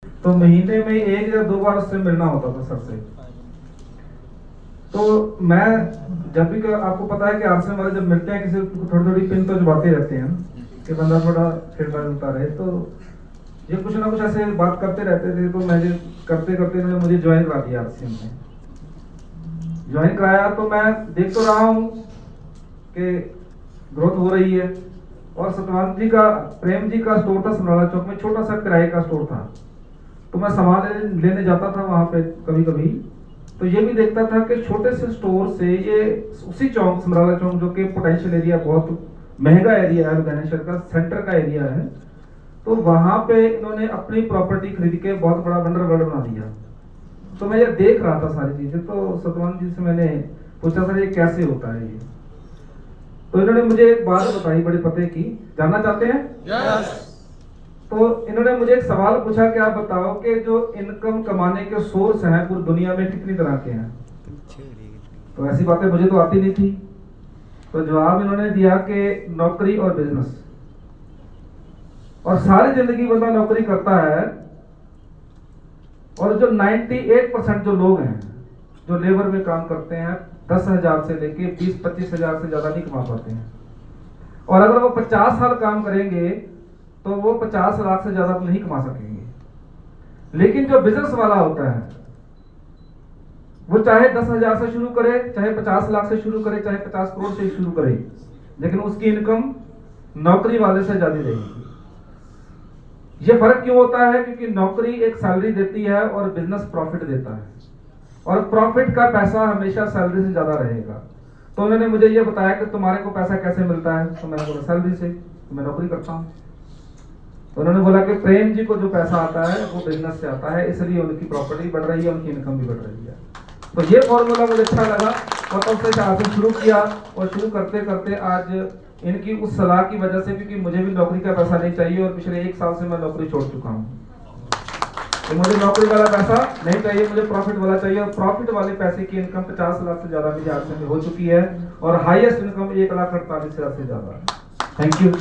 तो महीने में 1 या 2 बार उससे मिलना होता था सर से। तो मैं जब भी आपको पता है कि आरसीएम वाले जब मिलते हैं किसी को थोड़ी थोड़ी पिन तो जमाते रहते हैं कि बंदा थोड़ा खिलता जुलता रहे, तो ये कुछ ना कुछ ऐसे बात करते रहते थे। तो मैं करते करते इन्होंने मुझे ज्वाइन करा दिया आरसीएम में। ज्वाइन कराया तो मैं देख तो रहा हूँ कि ग्रोथ हो रही है। और सतवंत जी का, प्रेम जी का स्टोर था समराला चौक में, छोटा सा किराए का स्टोर था। तो मैं सामान लेने जाता था वहां पे कभी कभी, तो ये भी देखता था कि छोटे से स्टोर से ये उसी चौक समराला चौक, जो कि पोटेंशियल एरिया बहुत महंगा एरिया है लुधियाना शहर का, सेंटर का एरिया है, तो वहां पे इन्होंने अपनी प्रॉपर्टी खरीद के बहुत बड़ा वंडर वर्ल्ड बना दिया। तो मैं ये देख रहा था सारी चीजें। तो सतवंत जी से मैंने पूछा, सर ये कैसे होता है ये? तो इन्होंने मुझे एक बात बताई बड़े पते की। जानना चाहते हैं? यस। तो इन्होंने मुझे एक सवाल पूछा कि आप बताओ कि जो इनकम कमाने के सोर्स हैं पूरी दुनिया में कितनी तरह के हैं? तो ऐसी बातें मुझे तो आती नहीं थी। तो जवाब इन्होंने दिया कि नौकरी और बिजनेस। और सारी जिंदगी बंदा नौकरी करता है, और जो 98% जो लोग हैं जो लेबर में काम करते हैं 10,000 से लेके 20-25 हजार से ज्यादा नहीं कमा पाते हैं। और अगर वो 50 साल काम करेंगे तो वो 50 लाख से ज्यादा नहीं कमा सकेंगे। लेकिन जो बिजनेस वाला होता है वो चाहे 10,000 से शुरू करे, चाहे 50 लाख से शुरू करे, चाहे 50 करोड़ से शुरू करे, लेकिन उसकी इनकम नौकरी वाले से ज्यादा रहेगी। ये फर्क क्यों होता है? क्योंकि नौकरी एक सैलरी देती है और बिजनेस प्रॉफिट देता है, और प्रॉफिट का पैसा हमेशा सैलरी से ज्यादा रहेगा। तो उन्होंने मुझे ये बताया कि तुम्हारे को पैसा कैसे मिलता है? तो मैंने बोला सैलरी से, तो मैं नौकरी करता हूँ। तो उन्होंने बोला कि प्रेम जी को जो पैसा आता है वो बिजनेस से आता है, इसलिए उनकी प्रॉपर्टी बढ़ रही है, उनकी इनकम भी बढ़ रही है। तो ये फॉर्मूला मुझे अच्छा लगा, और तब से आगे शुरू किया। और शुरू करते करते आज इनकी उस सलाह की वजह से, क्योंकि मुझे भी नौकरी का पैसा नहीं चाहिए और पिछले 1 साल से मैं नौकरी छोड़ चुका हूँ, तो मुझे नौकरी वाला पैसा नहीं चाहिए, मुझे प्रॉफिट वाला चाहिए। और प्रॉफिट वाले पैसे की इनकम 50 लाख से ज्यादा मेरी आरसीएम में हो चुकी है, और हाईएस्ट इनकम 1,48,000 से ज्यादा है। Thank you.